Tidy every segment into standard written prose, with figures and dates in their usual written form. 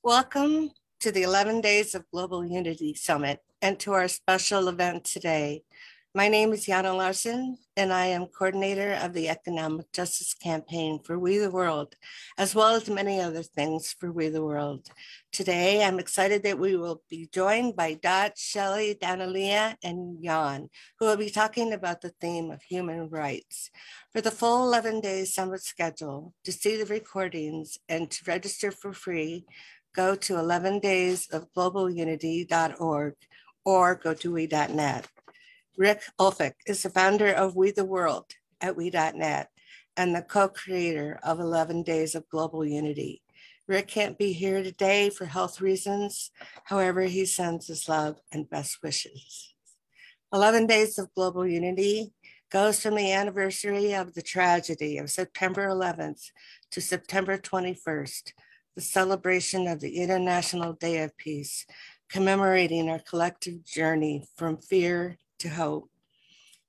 Welcome to the 11 Days of Global Unity Summit and to our special event today. My name is Jana Larson, and I am coordinator of the Economic Justice Campaign for We the World, as well as many other things for We the World. Today, I'm excited that we will be joined by Dot, Shelley, Danalia, and Jan, who will be talking about the theme of human rights. For the full 11-day summit schedule, to see the recordings and to register for free, go to 11daysofglobalunity.org or go to we.net. Rick Ulfik is the founder of We the World at we.net and the co-creator of 11 Days of Global Unity. Rick can't be here today for health reasons. However, he sends his love and best wishes. 11 Days of Global Unity goes from the anniversary of the tragedy of September 11th to September 21st, the celebration of the International Day of Peace, commemorating our collective journey from fear to hope.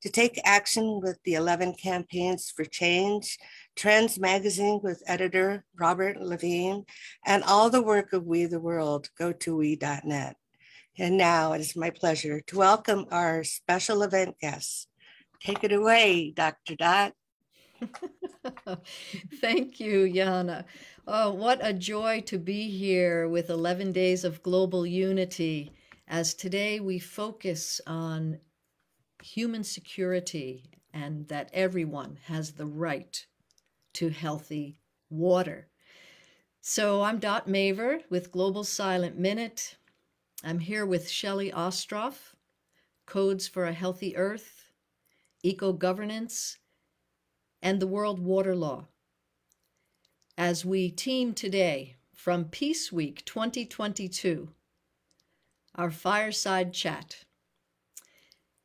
To take action with the 11 campaigns for change, Trends Magazine with editor Robert Levine, and all the work of We the World, go to we.net. And now it is my pleasure to welcome our special event guests. Take it away, Dr. Dot. Thank you, Jana. Oh, what a joy to be here with 11 Days of Global Unity, as today we focus on human security and that everyone has the right to healthy water. So I'm Dot Maver with Global Silent Minute. I'm here with Shelley Ostroff, Codes for a Healthy Earth, Eco-Governance, and the World Water Law. As we team today from Peace Week 2022, our fireside chat.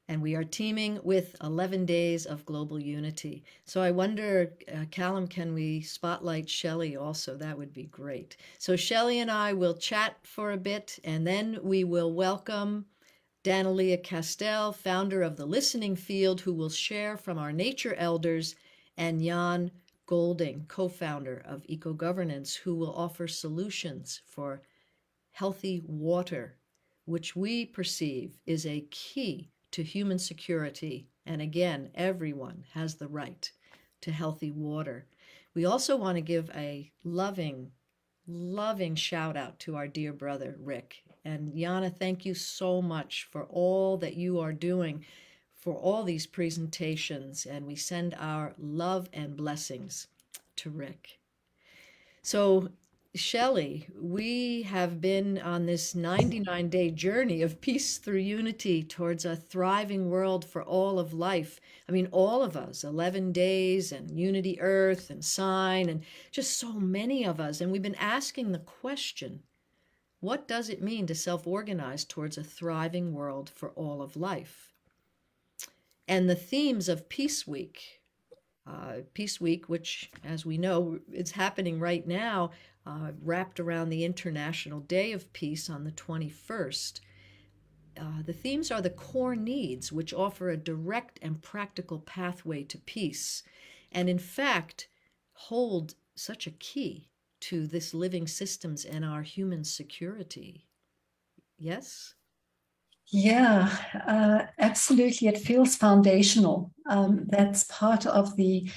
And we are teaming with 11 Days of Global Unity. So I wonder, Callum, can we spotlight Shelley also? That would be great. So Shelley and I will chat for a bit, and then we will welcome Danalia Castell, founder of The Listening Field, who will share from our nature elders, and Jan Golding, co-founder of Eco-Governance, who will offer solutions for healthy water, which we perceive is a key to human security. And again, everyone has the right to healthy water. We also want to give a loving shout out to our dear brother, Rick. And Jana, thank you so much for all that you are doing for all these presentations. And we send our love and blessings to Rick. So Shelley, we have been on this 99-day journey of peace through unity towards a thriving world for all of life. I mean, all of us, 11 days and Unity Earth and Sign, and just so many of us. And we've been asking the question, what does it mean to self-organize towards a thriving world for all of life? And the themes of Peace Week, which, as we know, is happening right now, wrapped around the International Day of Peace on the 21st. The themes are the core needs, which offer a direct and practical pathway to peace, and in fact hold such a key to this living systems and our human security. Yes? Yeah, absolutely. It feels foundational. That's part of the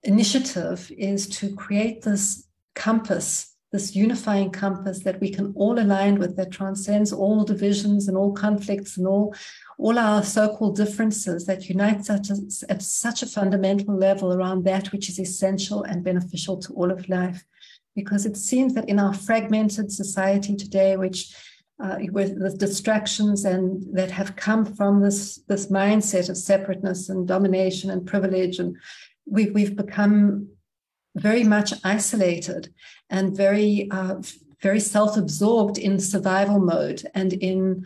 initiative, is to create this compass, this unifying compass that we can all align with, that transcends all divisions and all conflicts and all our so-called differences, that unites us at such a fundamental level around that which is essential and beneficial to all of life. Because it seems that in our fragmented society today, which with the distractions and that have come from this mindset of separateness and domination and privilege, and we've become very much isolated and very self-absorbed in survival mode and in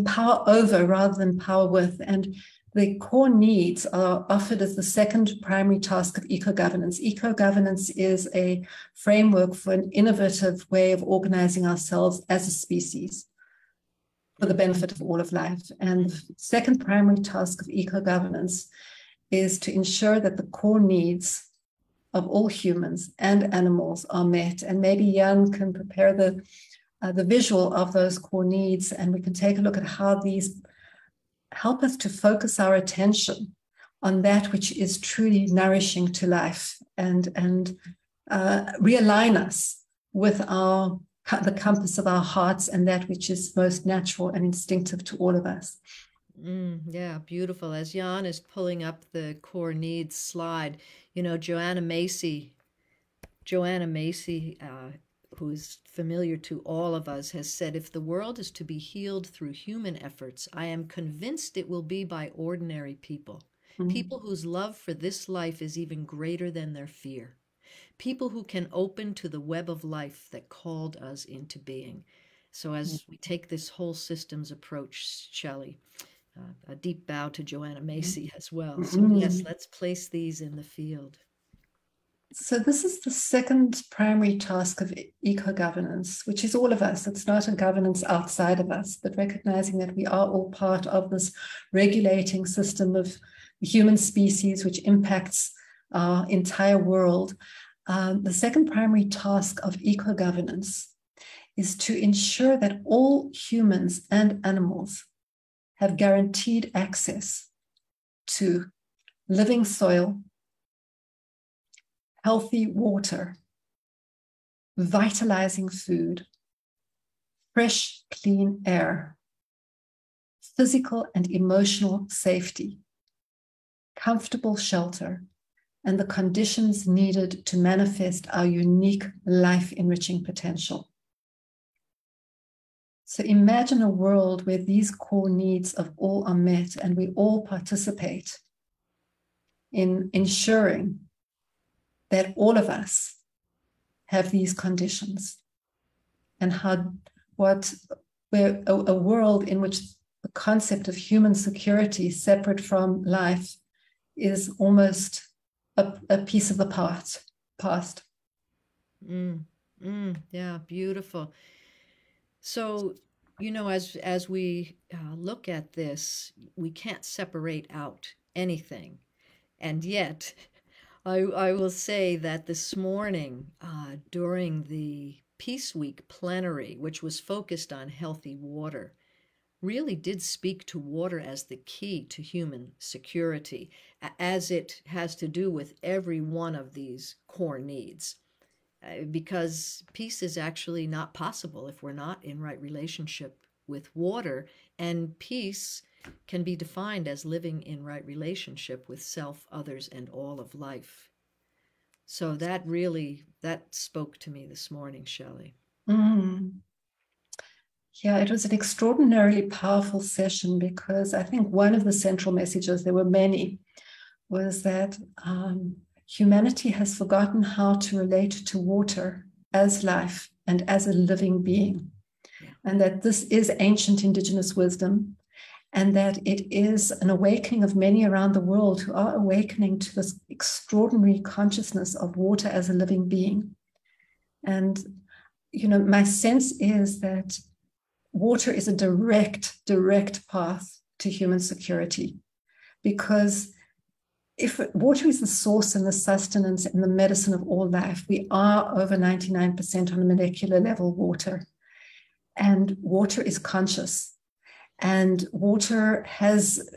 power over rather than power with. And the core needs are offered as the second primary task of eco-governance. Eco-governance is a framework for an innovative way of organizing ourselves as a species for the benefit of all of life. And the second primary task of eco-governance is to ensure that the core needs of all humans and animals are met. And maybe Jan can prepare the visual of those core needs, and we can take a look at how these help us to focus our attention on that which is truly nourishing to life, and realign us with the compass of our hearts and that which is most natural and instinctive to all of us. Yeah, beautiful. As Jan is pulling up the core needs slide, Joanna Macy, who is familiar to all of us, has said, if the world is to be healed through human efforts, I am convinced it will be by ordinary people. People whose love for this life is even greater than their fear. People who can open to the web of life that called us into being. So as we take this whole systems approach, Shelley, a deep bow to Joanna Macy as well. So yes, let's place these in the field. So this is the second primary task of eco-governance, which is all of us. It's not a governance outside of us, but recognizing that we are all part of this regulating system of the human species, which impacts our entire world. The second primary task of eco-governance is to ensure that all humans and animals have guaranteed access to living soil, healthy water, vitalizing food, fresh, clean air, physical and emotional safety, comfortable shelter, and the conditions needed to manifest our unique life-enriching potential. So imagine a world where these core needs of all are met and we all participate in ensuring that all of us have these conditions, and where a world in which the concept of human security separate from life is almost a piece of the past. Yeah, beautiful. So, as we look at this, we can't separate out anything. And yet, I will say that this morning, during the Peace Week plenary, which was focused on healthy water, really did speak to water as the key to human security, as it has to do with every one of these core needs. Because peace is actually not possible if we're not in right relationship with water, and peace can be defined as living in right relationship with self, others, and all of life. So that spoke to me this morning, Shelley. Yeah, it was an extraordinarily powerful session, because I think one of the central messages, there were many, was that humanity has forgotten how to relate to water as life and as a living being. Yeah. And that this is ancient indigenous wisdom, and that it is an awakening of many around the world who are awakening to this extraordinary consciousness of water as a living being. And, my sense is that water is a direct path to human security, because if water is the source and the sustenance and the medicine of all life, we are over 99% on a molecular level water. And water is conscious. And water has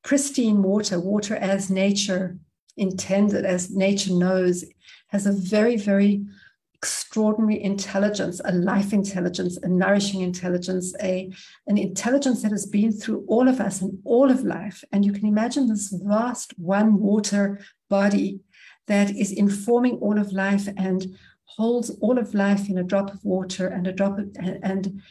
pristine water as nature intended, as nature knows, has a very, very extraordinary intelligence, a life intelligence, a nourishing intelligence, an intelligence that has been through all of us and all of life. And you can imagine this vast one water body that is informing all of life and holds all of life in a drop of water and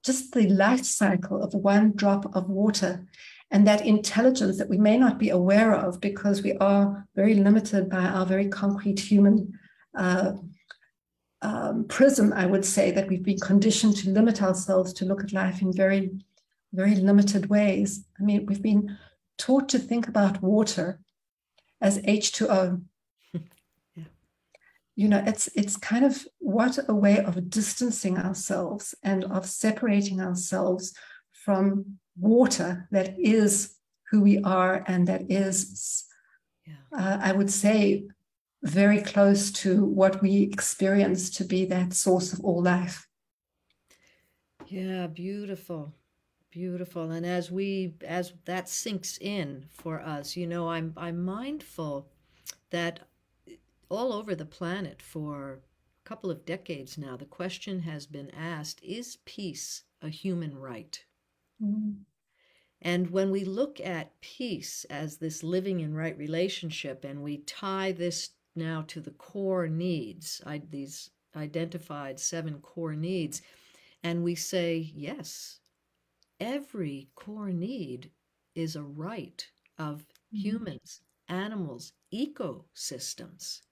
just the life cycle of one drop of water. And that intelligence that we may not be aware of, because we are very limited by our very concrete human prism, I would say, that we've been conditioned to limit ourselves to look at life in very, very limited ways. I mean, we've been taught to think about water as H2O. Yeah. It's kind of, what a way of distancing ourselves and of separating ourselves from water that is who we are, and that is, I would say, very close to what we experience to be that source of all life. Yeah, beautiful. Beautiful. And as that sinks in for us, I'm mindful that all over the planet for a couple of decades now, the question has been asked, is peace a human right? Mm. And when we look at peace as this living in right relationship, and we tie this now to the core needs, these identified 7 core needs, and we say, yes, every core need is a right of humans, animals, ecosystems,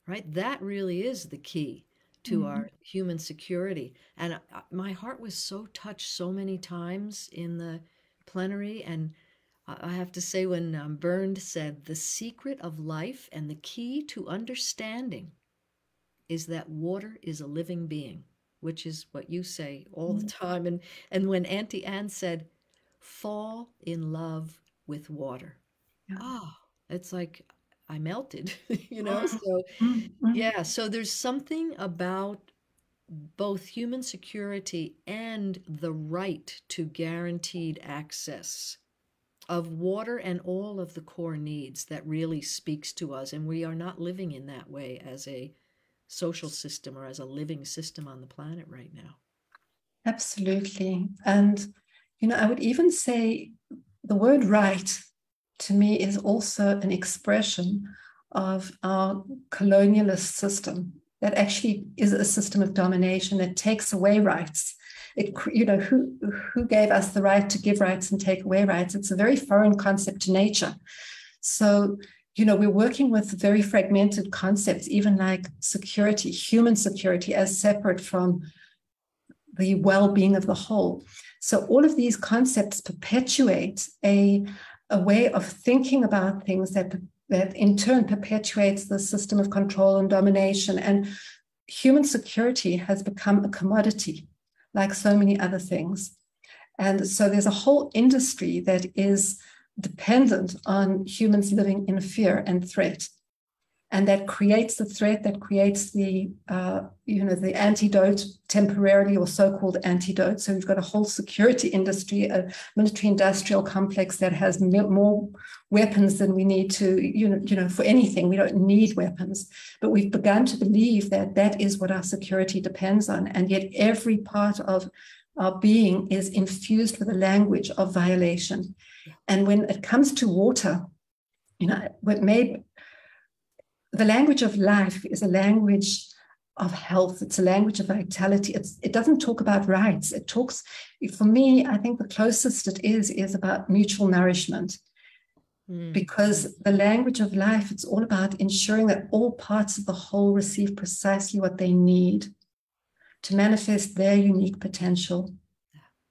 right? That really is the key to our human security. And my heart was so touched so many times in the plenary. And I have to say, when Bernd said, the secret of life and the key to understanding is that water is a living being, which is what you say all the time. And when Auntie Anne said, fall in love with water. Yeah. Oh, it's like I melted, So yeah, so there's something about both human security and the right to guaranteed access of water and all of the core needs that really speaks to us. And we are not living in that way as a social system or as a living system on the planet right now. Absolutely. And, I would even say the word right to me is also an expression of our colonialist system that actually is a system of domination that takes away rights. Who gave us the right to give rights and take away rights? It's a very foreign concept to nature. So, we're working with very fragmented concepts, even like security, human security, as separate from the well-being of the whole. So all of these concepts perpetuate a way of thinking about things that in turn perpetuates the system of control and domination. And human security has become a commodity, like so many other things. And so there's a whole industry that is dependent on humans living in fear and threat. And that creates the threat, that creates the antidote temporarily, or so-called antidote. So we've got a whole security industry, a military-industrial complex that has more weapons than we need to, for anything. We don't need weapons, but we've begun to believe that that is what our security depends on. And yet every part of our being is infused with a language of violation. And when it comes to water, the language of life is a language of health. It's a language of vitality. It doesn't talk about rights. It talks, for me, I think the closest it is about mutual nourishment. Because the language of life, it's all about ensuring that all parts of the whole receive precisely what they need to manifest their unique potential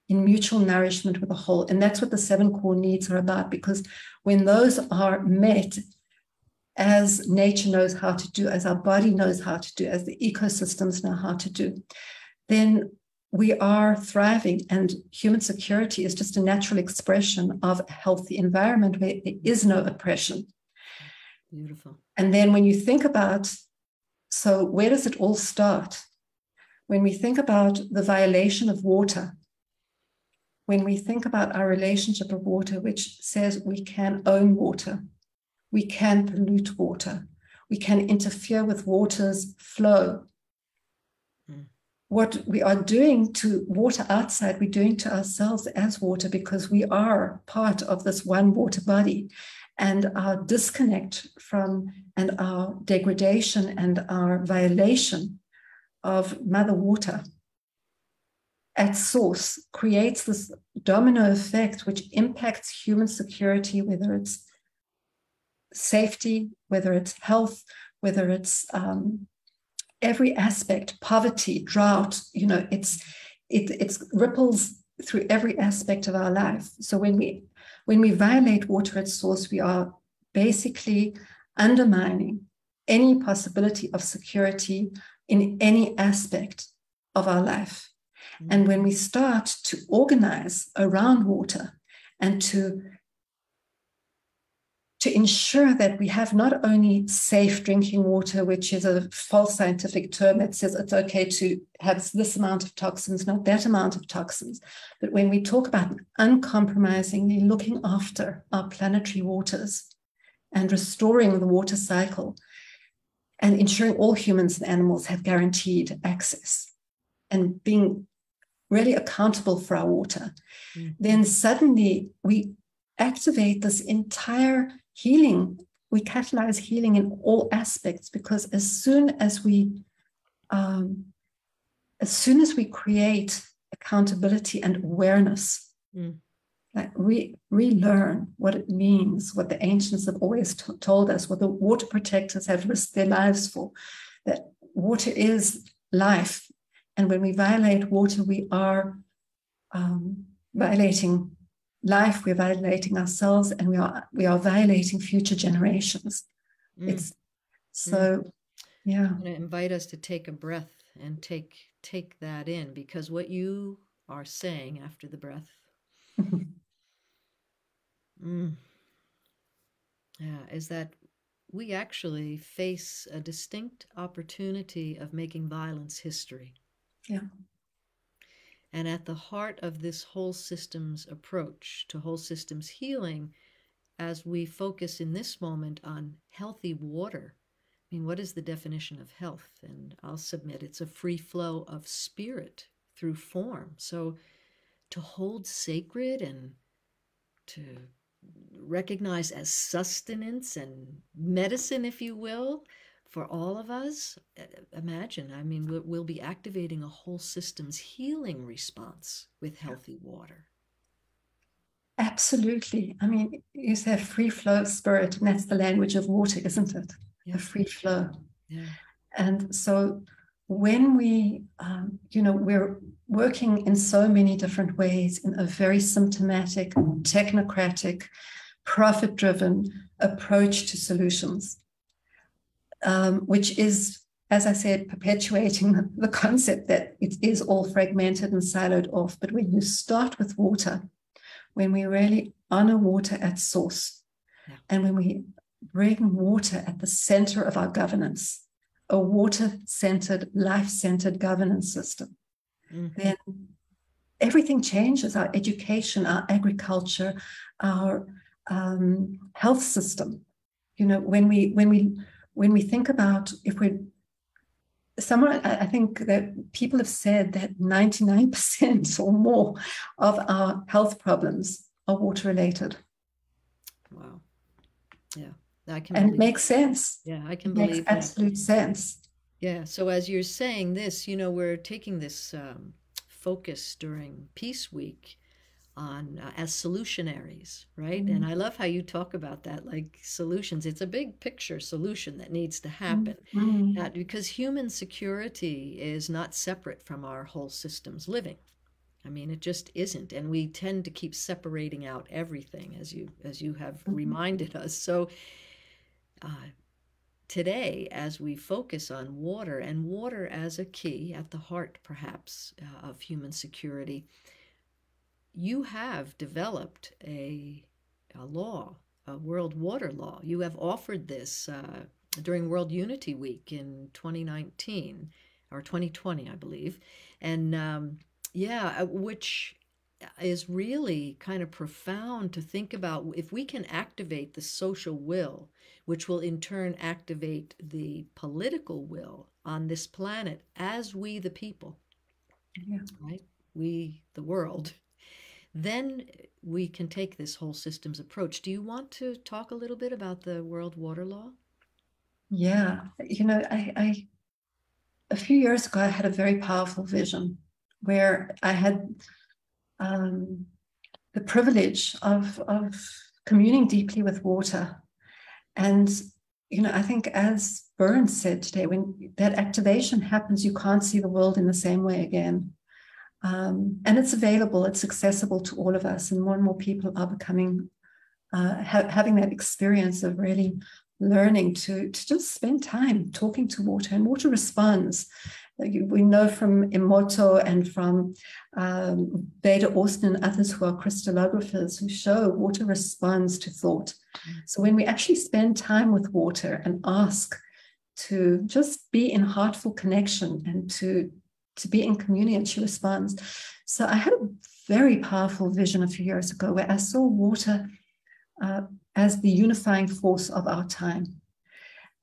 in mutual nourishment with the whole. And that's what the 7 core needs are about, because when those are met, as nature knows how to do, as our body knows how to do, as the ecosystems know how to do, then we are thriving. And human security is just a natural expression of a healthy environment where there is no oppression. Beautiful. And then when you think about, so where does it all start? When we think about the violation of water, when we think about our relationship of water, which says we can own water, we can pollute water, we can interfere with water's flow. What we are doing to water outside, we're doing to ourselves as water, because we are part of this one water body. And our disconnect from, and our degradation and our violation of Mother Water at source creates this domino effect which impacts human security, whether it's safety, whether it's health, whether it's every aspect, poverty, drought, it's ripples through every aspect of our life. So when we violate water at source, we are basically undermining any possibility of security in any aspect of our life. And when we start to organize around water and to to ensure that we have not only safe drinking water, which is a false scientific term that says it's okay to have this amount of toxins, not that amount of toxins. But when we talk about uncompromisingly looking after our planetary waters and restoring the water cycle and ensuring all humans and animals have guaranteed access and being really accountable for our water, then suddenly we activate this entire healing. We catalyze healing in all aspects, because as soon as we create accountability and awareness, like relearn what it means, what the ancients have always told us, what the water protectors have risked their lives for, that water is life. And when we violate water, we are violating life, we're violating ourselves, and we are violating future generations. It's so, yeah. I'm going to invite us to take a breath and take that in, because what you are saying after the breath, is that we actually face a distinct opportunity of making violence history. Yeah. And at the heart of this whole systems approach to whole systems healing, as we focus in this moment on healthy water, I mean, what is the definition of health? And I'll submit it's a free flow of spirit through form. So to hold sacred and to recognize as sustenance and medicine, if you will, for all of us, imagine, I mean, we'll be activating a whole systems healing response with healthy water. Absolutely. I mean, you say free flow of spirit, and that's the language of water, isn't it? Yeah. A free flow. Yeah. And so when we, we're working in so many different ways in a very symptomatic, technocratic, profit-driven approach to solutions, which is, as I said, perpetuating the concept that it is all fragmented and siloed off. But when you start with water, when we really honor water at source, and when we bring water at the center of our governance, a water-centered, life-centered governance system, then everything changes. Our education, our agriculture, our health system. When we think about, I think that people have said that 99% or more of our health problems are water related. Wow. Yeah. And it makes sense. Yeah, I can believe that. Makes absolute sense. Yeah. So as you're saying this, we're taking this focus during Peace Week on as solutionaries, right? And I love how you talk about that, like solutions. It's a big picture solution that needs to happen, because human security is not separate from our whole systems living. I mean, it just isn't, and we tend to keep separating out everything, as you have reminded us. So today, as we focus on water, and water as a key at the heart, perhaps, of human security, you have developed a law, a world water law. You have offered this during World Unity Week in 2019 or 2020, I believe. And which is really kind of profound to think about. If we can activate the social will, which will in turn activate the political will on this planet as we the people, right? We the world, then we can take this whole systems approach. Do you want to talk a little bit about the World Water Law? Yeah, I a few years ago, I had a very powerful vision where I had the privilege of communing deeply with water. And, I think, as Burns said today, when that activation happens, you can't see the world in the same way again. And it's available, it's accessible to all of us, and more people are becoming, having that experience of really learning to just spend time talking to water, and water responds. We know from Emoto and from Beda Austin and others who are crystallographers who show water responds to thought. So when we actually spend time with water and ask to just be in heartful connection and to be in communion, she responds. So I had a very powerful vision a few years ago where I saw water as the unifying force of our time.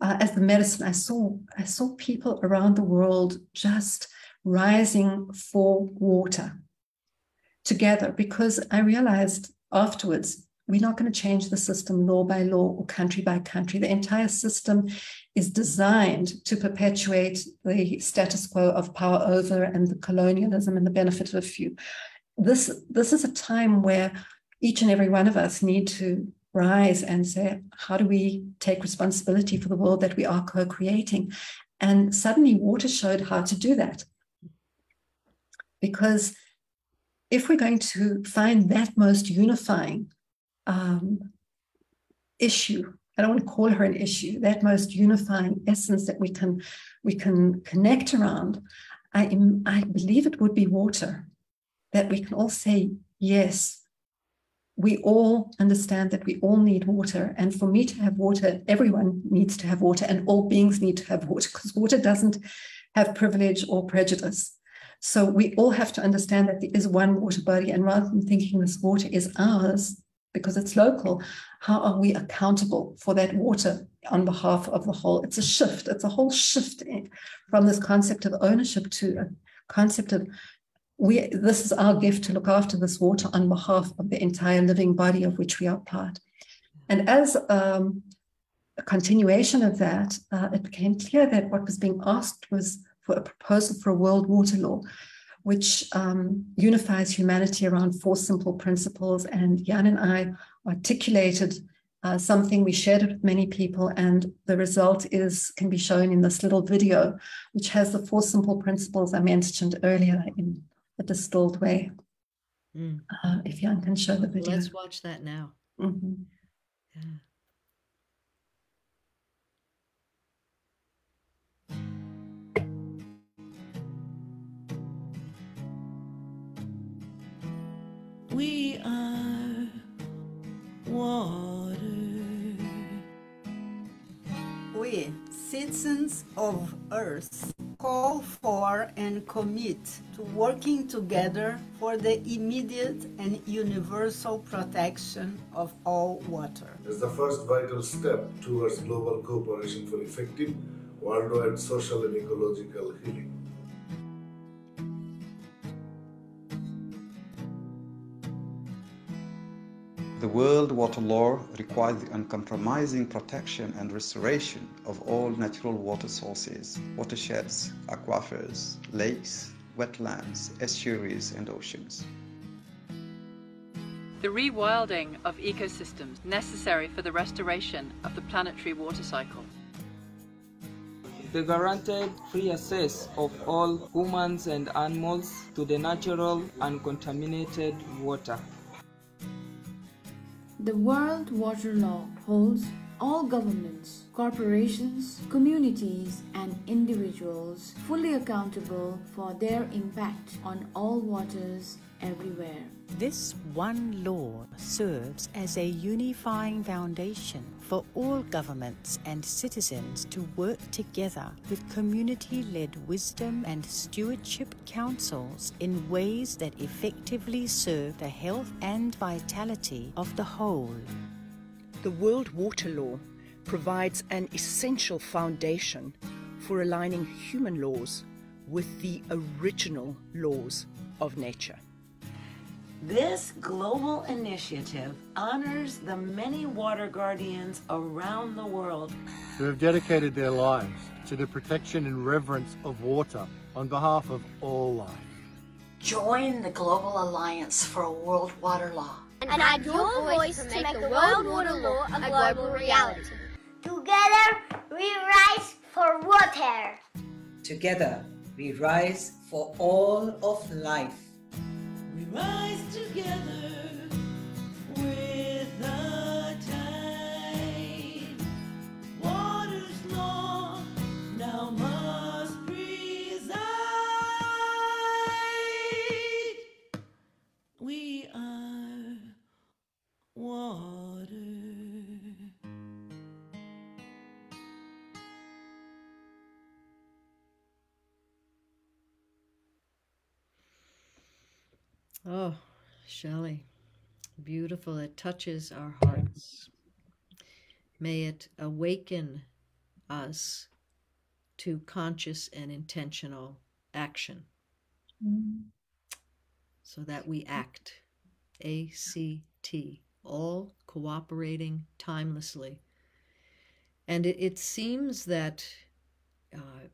As the medicine, I saw people around the world just rising for water together, because I realized afterwards, we're not going to change the system law by law or country by country. The entire system is designed to perpetuate the status quo of power over and the colonialism and the benefit of a few. This is a time where each and every one of us need to rise and say, how do we take responsibility for the world that we are co-creating? And suddenly water showed how to do that. Because if we're going to find that most unifying issue, I don't want to call her an issue, that most unifying essence that we can connect around, I believe it would be water, that we can all say, yes, we all understand that we all need water. And for me to have water, everyone needs to have water, and all beings need to have water, because water doesn't have privilege or prejudice. So we all have to understand that there is one water body, and rather than thinking this water is ours because it's local, how are we accountable for that water on behalf of the whole? It's a shift. It's a whole shift from this concept of ownership to a concept of this is our gift to look after this water on behalf of the entire living body of which we are part. And as a continuation of that, it became clear that what was being asked was for a proposal for a world water law, which unifies humanity around 4 simple principles. And Jan and I articulated something, we shared it with many people, and the result can be shown in this little video, which has the 4 simple principles I mentioned earlier in a distilled way. If Jan can show the video. Let's watch that now. Mm-hmm. Yeah. We are water. We, citizens of Earth, call for and commit to working together for the immediate and universal protection of all water. As the first vital step towards global cooperation for effective, worldwide social and ecological healing. The World Water Law requires the uncompromising protection and restoration of all natural water sources, watersheds, aquifers, lakes, wetlands, estuaries, and oceans. The rewilding of ecosystems necessary for the restoration of the planetary water cycle. The guaranteed free access of all humans and animals to the natural uncontaminated water. The World Water Law holds all governments, corporations, communities, and individuals fully accountable for their impact on all waters everywhere. This one law serves as a unifying foundation for all governments and citizens to work together with community-led wisdom and stewardship councils in ways that effectively serve the health and vitality of the whole. The World Water Law provides an essential foundation for aligning human laws with the original laws of nature. This global initiative honors the many water guardians around the world who have dedicated their lives to the protection and reverence of water on behalf of all life. Join the Global Alliance for a World Water Law and add your voice to make the World Water Law a global reality. Together, we rise for water. Together, we rise for all of life. We rise together with the tide. Water's law now must preside. Oh, Shelley, beautiful. It touches our hearts. May it awaken us to conscious and intentional action so that we act. ACT, all cooperating timelessly. And it seems that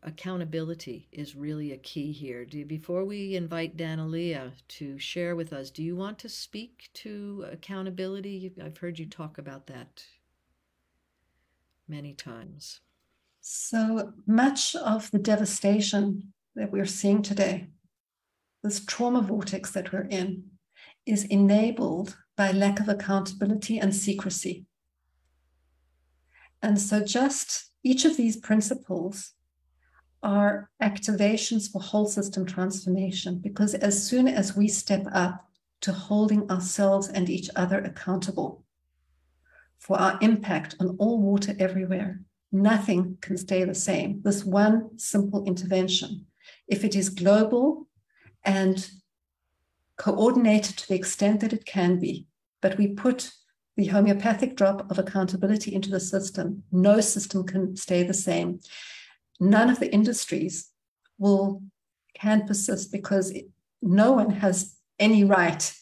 accountability is really a key here. Before we invite Danilia to share with us, do you want to speak to accountability? I've heard you talk about that many times. So much of the devastation that we're seeing today, this trauma vortex that we're in, is enabled by lack of accountability and secrecy. And so just each of these principles are activations for whole system transformation, because as soon as we step up to holding ourselves and each other accountable for our impact on all water everywhere, nothing can stay the same. This one simple intervention, if it is global and coordinated to the extent that it can be, but we put the homeopathic drop of accountability into the system, no system can stay the same. None of the industries can persist, because no one has any right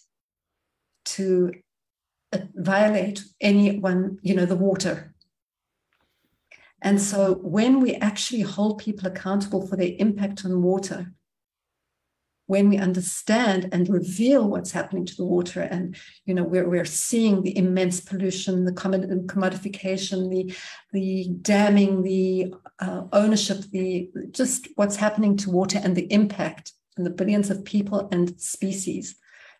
to violate anyone, the water. And so when we actually hold people accountable for their impact on water, when we understand and reveal what's happening to the water, and we're seeing the immense pollution, the commodification, the damming, the ownership, just what's happening to water, and the impact on the billions of people and species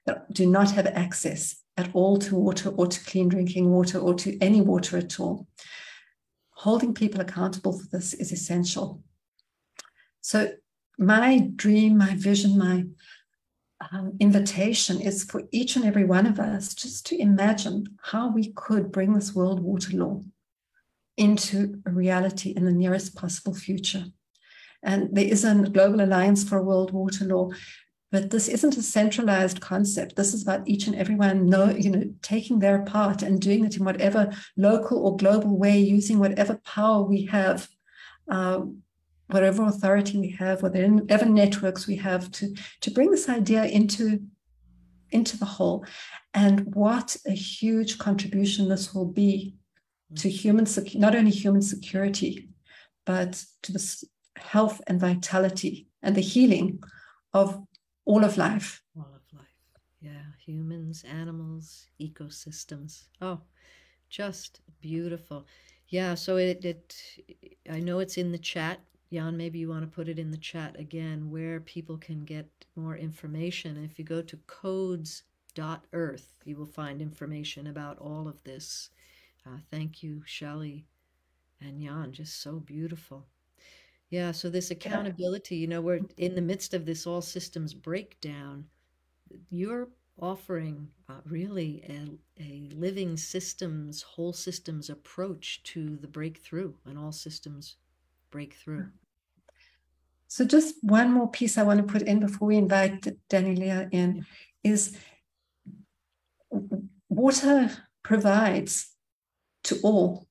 that do not have access at all to water, or to clean drinking water, or to any water at all. Holding people accountable for this is essential. So my dream, my vision, my invitation is for each and every one of us just to imagine how we could bring this world water law into a reality in the nearest possible future. And there is a global alliance for a world water law, but this isn't a centralized concept. This is about each and everyone taking their part and doing it in whatever local or global way, using whatever power we have, whatever authority we have, whatever networks we have, to bring this idea into the whole. And what a huge contribution this will be to not only human security, but to the health and vitality and the healing of all of life. All of life. Yeah, humans, animals, ecosystems. Oh, just beautiful. Yeah, so I know it's in the chat. Jan, maybe you want to put it in the chat again, where people can get more information. If you go to codes.earth, you will find information about all of this. Thank you, Shelley and Jan, just so beautiful. Yeah, so this accountability, we're in the midst of this all systems breakdown. You're offering really a living systems, whole systems approach to the breakthrough, and all systems breakthrough. So just one more piece I want to put in before we invite Danilia in is water provides to all,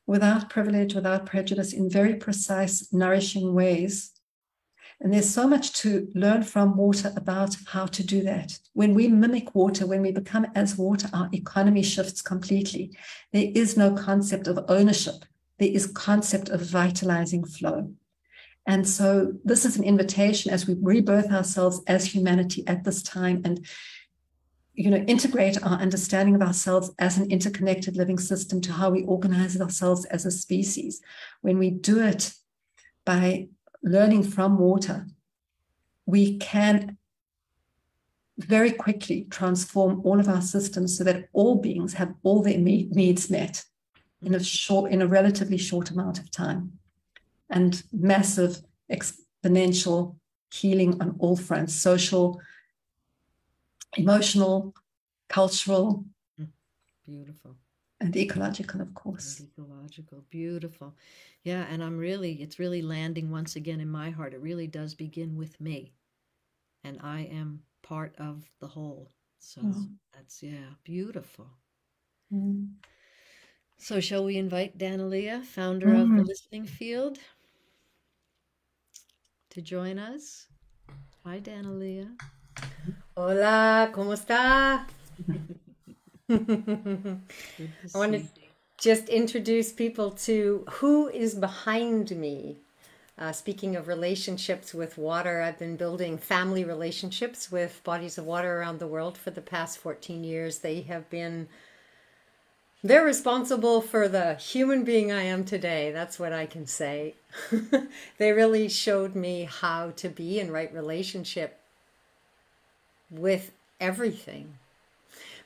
without privilege, without prejudice, in very precise, nourishing ways. And there's so much to learn from water about how to do that. When we mimic water, when we become as water, our economy shifts completely. There is no concept of ownership. There is concept of vitalizing flow. And so this is an invitation as we rebirth ourselves as humanity at this time, and integrate our understanding of ourselves as an interconnected living system to how we organize ourselves as a species. When we do it by learning from water, we can very quickly transform all of our systems so that all beings have all their needs met in a relatively short amount of time, and massive exponential healing on all fronts: social, emotional, cultural, beautiful, and ecological, of course. And ecological, beautiful. Yeah, and it's really landing once again in my heart. It really does begin with me, and I am part of the whole. So that's, yeah, beautiful. So shall we invite Danalia, founder of the Listening Field, to join us? Hi, Danalia. Hola, ¿cómo está? I want to just introduce people to who is behind me. Speaking of relationships with water, I've been building family relationships with bodies of water around the world for the past 14 years. They're responsible for the human being I am today. That's what I can say. They really showed me how to be in right relationship with everything.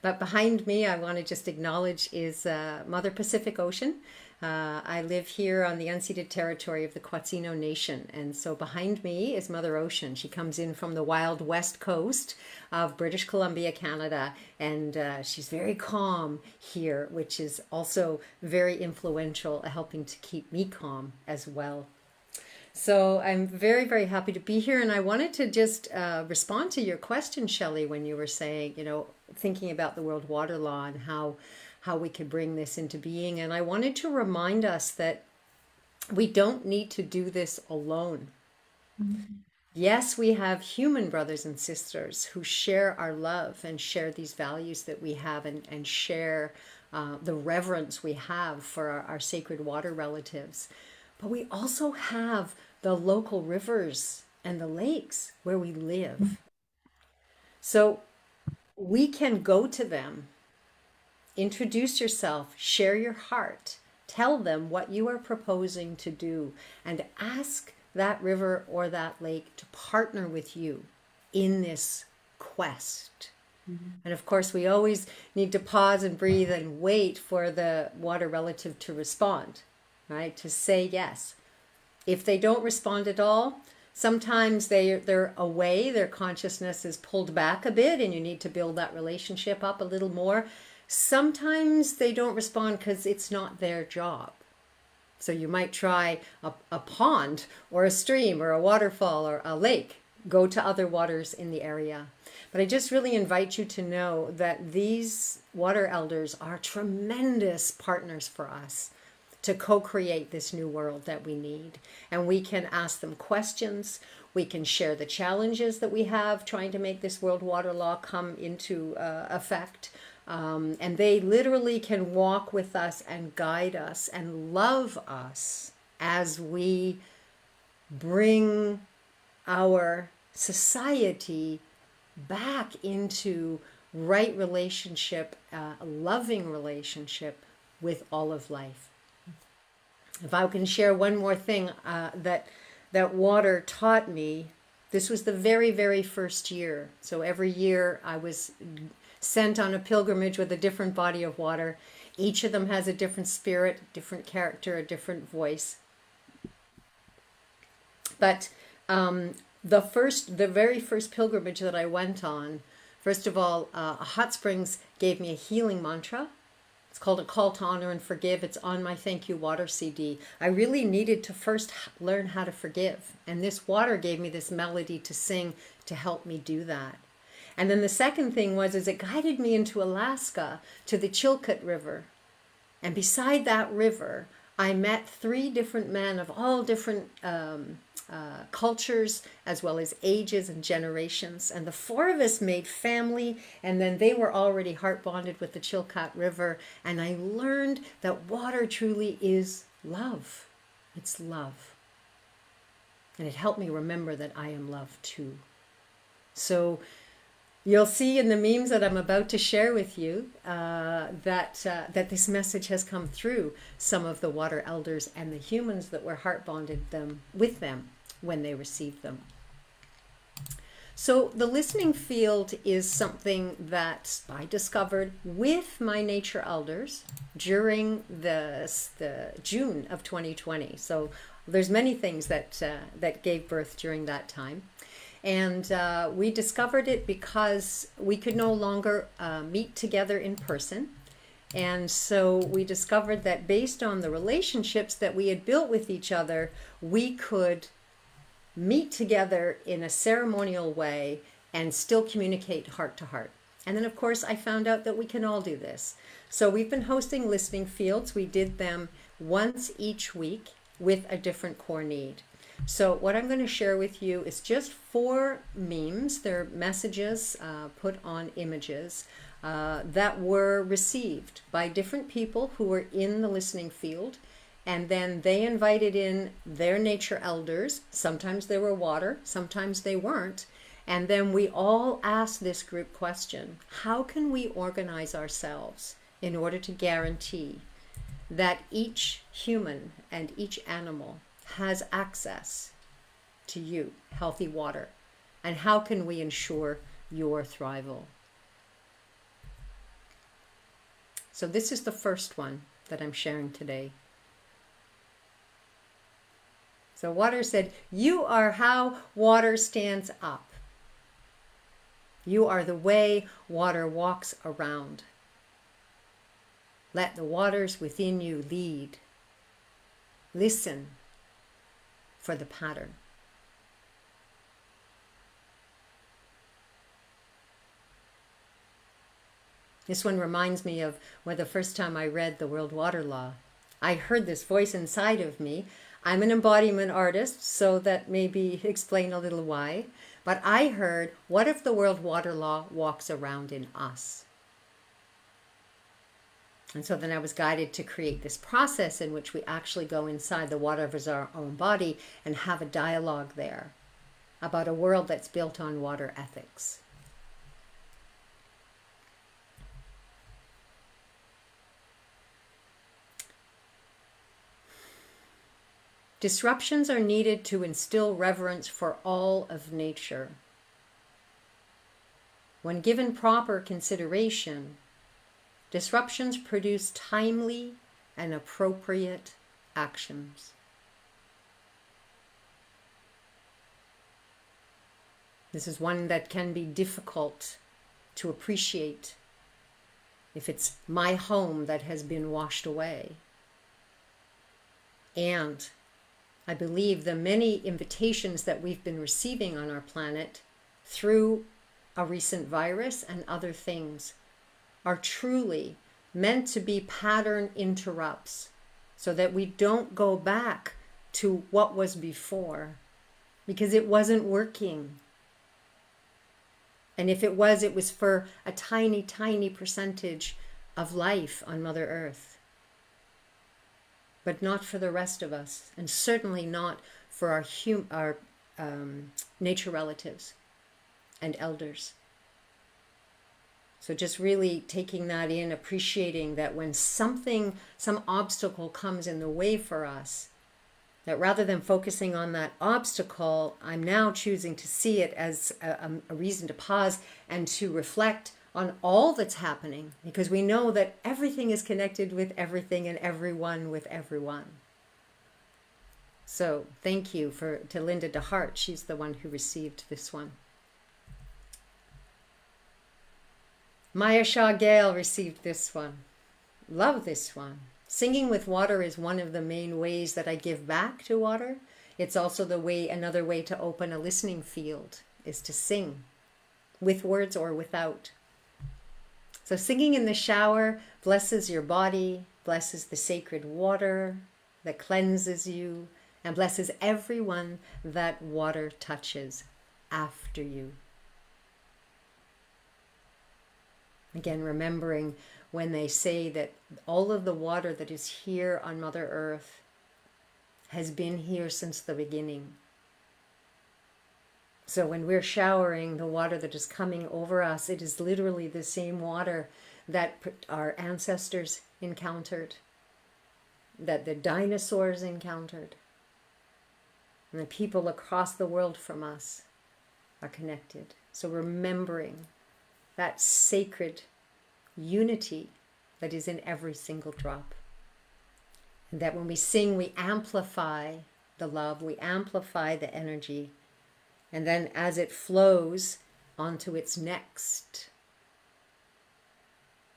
But behind me, I want to just acknowledge is Mother Pacific Ocean. I live here on the unceded territory of the Quatsino Nation. And so behind me is Mother Ocean. She comes in from the wild west coast of British Columbia, Canada. And she's very calm here, which is also very influential, helping to keep me calm as well. So I'm very, very happy to be here. And I wanted to just respond to your question, Shelley, when you were saying, thinking about the World Water Law and how we could bring this into being. And I wanted to remind us that we don't need to do this alone. Yes, we have human brothers and sisters who share our love and share these values that we have and share the reverence we have for our sacred water relatives. But we also have the local rivers and the lakes where we live. So we can go to them, introduce yourself, share your heart, tell them what you are proposing to do, and ask that river or that lake to partner with you in this quest. And of course, we always need to pause and breathe and wait for the water relative to respond, right? To say yes. If they don't respond at all, sometimes they're away, their consciousness is pulled back a bit, and you need to build that relationship up a little more. Sometimes they don't respond because it's not their job. So you might try a pond or a stream or a waterfall or a lake. Go to other waters in the area. But I just really invite you to know that these water elders are tremendous partners for us to co-create this new world that we need. And we can ask them questions. We can share the challenges that we have trying to make this World Water Law come into effect. And they literally can walk with us and guide us and love us as we bring our society back into right relationship, a loving relationship with all of life. If I can share one more thing that water taught me, this was the very, very first year. So every year I was sent on a pilgrimage with a different body of water. Each of them has a different spirit, different character, a different voice. But the very first pilgrimage that I went on, first of all, Hot Springs gave me a healing mantra. It's called A Call to Honor and Forgive. It's on my Thank You Water CD. I really needed to first learn how to forgive. And this water gave me this melody to sing to help me do that. And then the second thing was it guided me into Alaska to the Chilkat River. And beside that river, I met 3 different men of all different cultures, as well as ages and generations. And the 4 of us made family, and then they were already heart bonded with the Chilkat River. And I learned that water truly is love. It's love. And it helped me remember that I am love too. So you'll see in the memes that I'm about to share with you that this message has come through some of the water elders and the humans that were heart bonded with them when they received them. So the listening field is something that I discovered with my nature elders during the June of 2020. So there's many things that gave birth during that time. And we discovered it because we could no longer meet together in person. And so we discovered that based on the relationships that we had built with each other, we could meet together in a ceremonial way and still communicate heart to heart. And then, of course, I found out that we can all do this. So we've been hosting listening fields. We did them once each week with a different core need. So what I'm going to share with you is just 4 memes. They're messages put on images that were received by different people who were in the listening field. And then they invited in their nature elders. Sometimes they were water, sometimes they weren't. And then we all asked this group question: how can we organize ourselves in order to guarantee that each human and each animal has access to you, healthy water? And how can we ensure your thrival? So this is the first one that I'm sharing today. So water said, "You are how water stands up. You are the way water walks around. Let the waters within you lead. Listen for the pattern." This one reminds me of when the first time I read the World Water Law. I heard this voice inside of me. I'm an embodiment artist, so that maybe explain a little why. But I heard, what if the World Water Law walks around in us? And so then I was guided to create this process in which we actually go inside the water of our own body and have a dialogue there about a world that's built on water ethics. Disruptions are needed to instill reverence for all of nature. When given proper consideration, disruptions produce timely and appropriate actions. This is one that can be difficult to appreciate if it's my home that has been washed away. And I believe the many invitations that we've been receiving on our planet through a recent virus and other things are truly meant to be pattern interrupts, so that we don't go back to what was before, because it wasn't working. And if it was for a tiny, tiny percentage of life on Mother Earth. But not for the rest of us, and certainly not for our nature relatives and elders. So just really taking that in, appreciating that when some obstacle comes in the way for us, that rather than focusing on that obstacle, I'm now choosing to see it as a reason to pause and to reflect on all that's happening, because we know that everything is connected with everything and everyone with everyone. So thank you to Linda DeHart. She's the one who received this one. Maya Shaw Gale received this one. Love this one. Singing with water is one of the main ways that I give back to water. It's also another way to open a listening field is to sing, with words or without. So singing in the shower blesses your body, blesses the sacred water that cleanses you, and blesses everyone that water touches after you. Again, remembering when they say that all of the water that is here on Mother Earth has been here since the beginning. So when we're showering, the water that is coming over us, it is literally the same water that our ancestors encountered, that the dinosaurs encountered, and the people across the world from us are connected. So remembering that sacred unity that is in every single drop. And that when we sing, we amplify the love, we amplify the energy. And then as it flows onto its next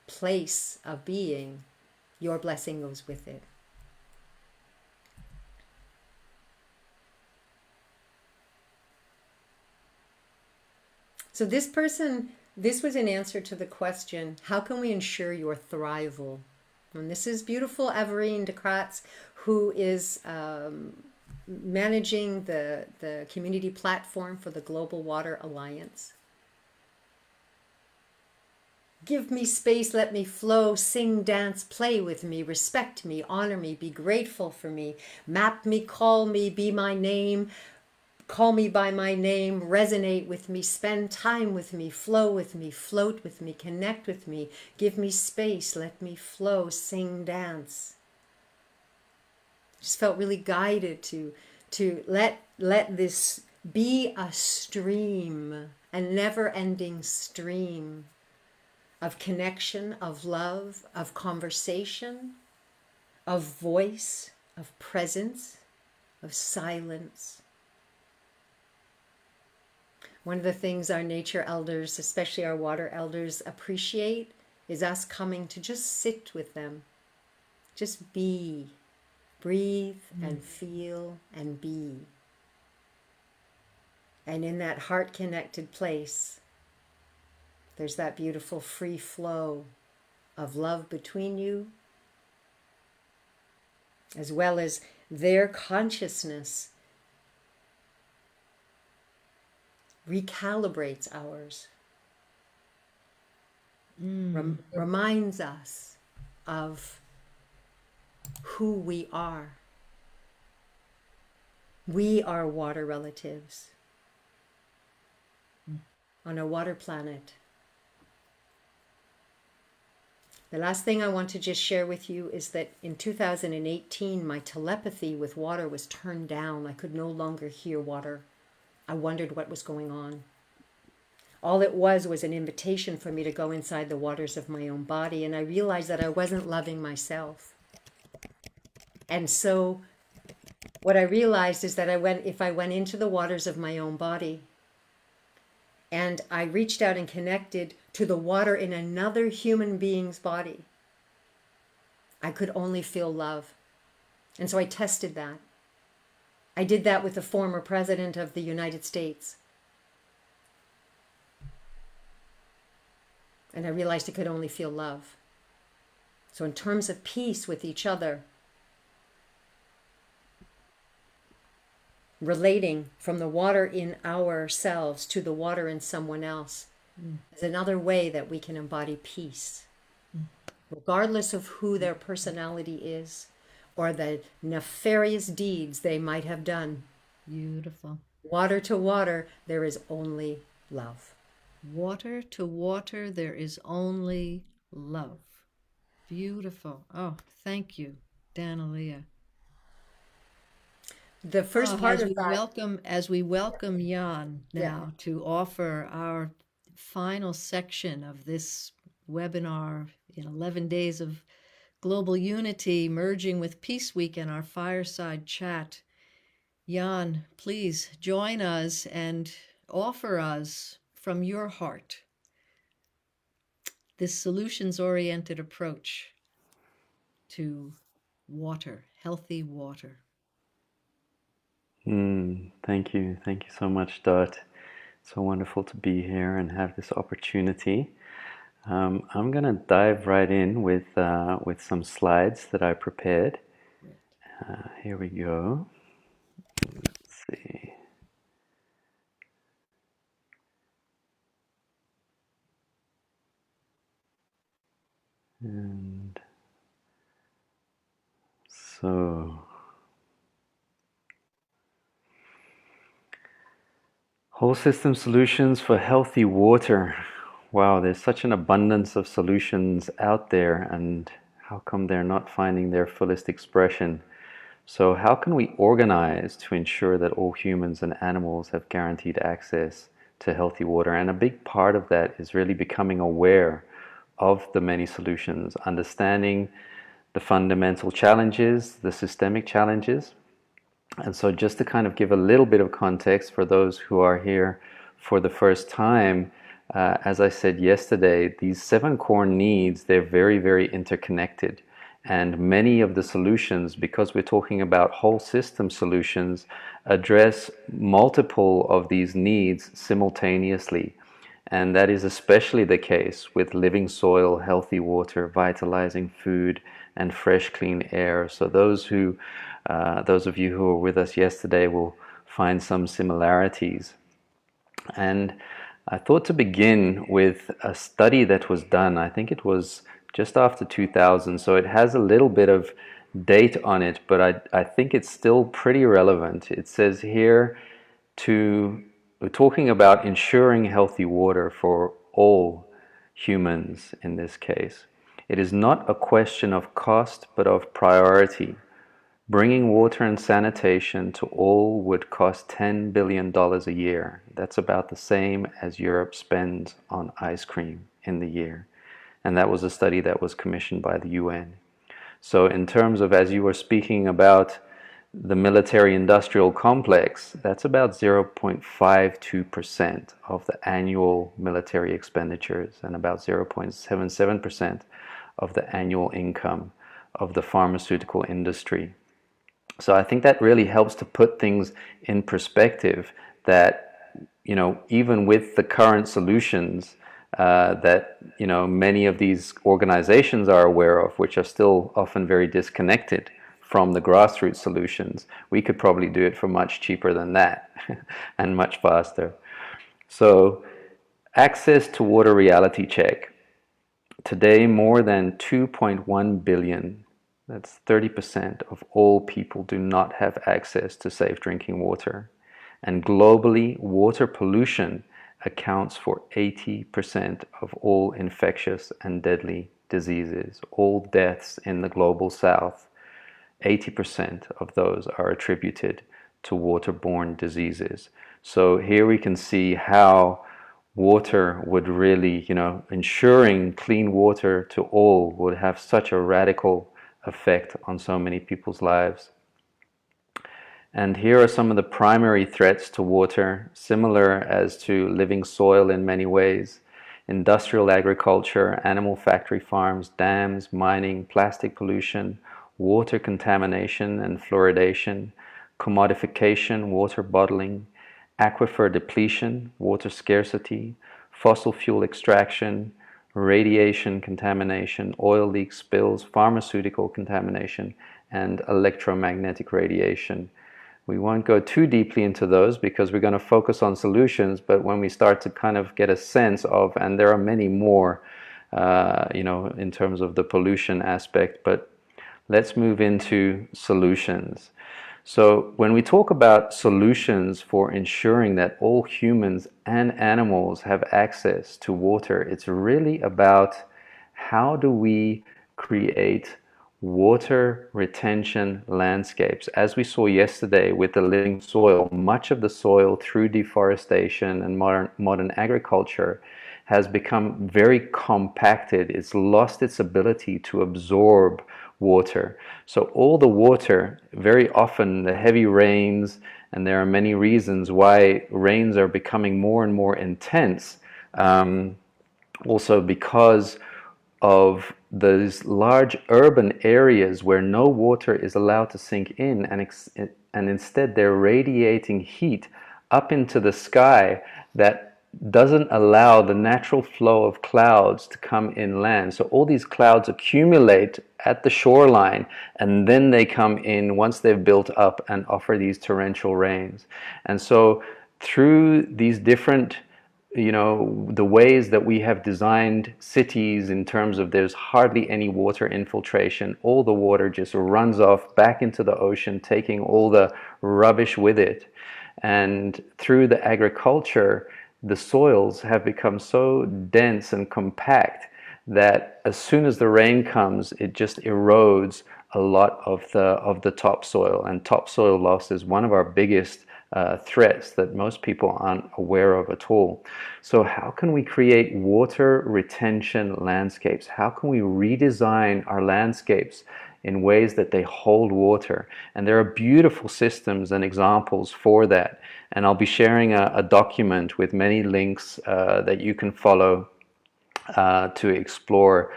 place of being, your blessing goes with it. So this person, this was an answer to the question, how can we ensure your thrival? And this is beautiful Everine de Kratz, who is managing the community platform for the Global Water Alliance. Give me space, let me flow, sing, dance, play with me, respect me, honor me, be grateful for me, map me, call me, be my name, call me by my name, resonate with me, spend time with me, flow with me, float with me, connect with me, give me space, let me flow, sing, dance. Just felt really guided to let this be a stream, a never-ending stream of connection, of love, of conversation, of voice, of presence, of silence. One of the things our nature elders, especially our water elders, appreciate is us coming to just sit with them. Just be. Breathe and feel and be. And in that heart-connected place, there's that beautiful free flow of love between you, as well as their consciousness recalibrates ours, reminds us of who we are. We are water relatives on a water planet. The last thing I want to just share with you is that in 2018, my telepathy with water was turned down. I could no longer hear water. I wondered what was going on. All it was an invitation for me to go inside the waters of my own body, and I realized that I wasn't loving myself. And so what I realized is that if I went into the waters of my own body, and I reached out and connected to the water in another human being's body, I could only feel love. And so I tested that. I did that with the former president of the United States. And I realized I could only feel love. So in terms of peace with each other, relating from the water in ourselves to the water in someone else is another way that we can embody peace, regardless of who their personality is or the nefarious deeds they might have done. Beautiful. Water to water, there is only love. Water to water, there is only love. Beautiful. Oh, thank you, Danilia. The first part of that, as we welcome Jan now to offer our final section of this webinar in 11 days of global unity, merging with Peace Week and our fireside chat. Jan, please join us and offer us from your heart this solutions-oriented approach to water, healthy water. Thank you. Thank you so much, Dot. It's so wonderful to be here and have this opportunity. I'm going to dive right in with some slides that I prepared. Here we go. Let's see. And so, whole system solutions for healthy water. Wow, there's such an abundance of solutions out there, and how come they're not finding their fullest expression? So how can we organize to ensure that all humans and animals have guaranteed access to healthy water? And a big part of that is really becoming aware of the many solutions, understanding the fundamental challenges, the systemic challenges. And so just to kind of give a little bit of context for those who are here for the first time, as I said yesterday, these 7 core needs, they're very, very interconnected. And many of the solutions, because we're talking about whole system solutions, address multiple of these needs simultaneously. And that is especially the case with living soil, healthy water, vitalizing food, and fresh, clean air. So those of you who were with us yesterday will find some similarities. And I thought to begin with a study that was done, I think it was just after 2000, so it has a little bit of date on it, but I think it's still pretty relevant. It says here we're talking about ensuring healthy water for all humans in this case. It is not a question of cost, but of priority. Bringing water and sanitation to all would cost $10 billion a year. That's about the same as Europe spends on ice cream in the year. And that was a study that was commissioned by the UN. So in terms of, as you were speaking about the military-industrial complex, that's about 0.52% of the annual military expenditures and about 0.77% of the annual income of the pharmaceutical industry. So I think that really helps to put things in perspective that, even with the current solutions that, many of these organizations are aware of, which are still often very disconnected from the grassroots solutions, we could probably do it for much cheaper than that and much faster. So, access to water reality check. Today, more than 2.1 billion, that's 30% of all people, do not have access to safe drinking water. And globally, water pollution accounts for 80% of all infectious and deadly diseases. All deaths in the global south, 80% of those are attributed to waterborne diseases. So here we can see how water would really, ensuring clean water to all would have such a radical effect on so many people's lives. And here are some of the primary threats to water, similar as to living soil in many ways. Industrial agriculture, animal factory farms, dams, mining, plastic pollution, water contamination and fluoridation, commodification, water bottling, aquifer depletion, water scarcity, fossil fuel extraction, radiation contamination, oil leak spills, pharmaceutical contamination, and electromagnetic radiation. We won't go too deeply into those because we're going to focus on solutions, but when we start to kind of get a sense of, and there are many more, in terms of the pollution aspect, but let's move into solutions. So when we talk about solutions for ensuring that all humans and animals have access to water, it's really about how do we create water retention landscapes. As we saw yesterday with the living soil, much of the soil through deforestation and modern agriculture has become very compacted. It's lost its ability to absorb water. So all the water, very often the heavy rains, and there are many reasons why rains are becoming more and more intense, also because of those large urban areas where no water is allowed to sink in, and instead they're radiating heat up into the sky that doesn't allow the natural flow of clouds to come inland. So all these clouds accumulate at the shoreline, and then they come in once they've built up and offer these torrential rains. And so through these different, the ways that we have designed cities in terms of there's hardly any water infiltration, all the water just runs off back into the ocean, taking all the rubbish with it. And through the agriculture, the soils have become so dense and compact that as soon as the rain comes, it just erodes a lot of the topsoil. And topsoil loss is one of our biggest threats that most people aren't aware of at all. So how can we create water retention landscapes? How can we redesign our landscapes in ways that they hold water? And there are beautiful systems and examples for that. And I'll be sharing a document with many links that you can follow to explore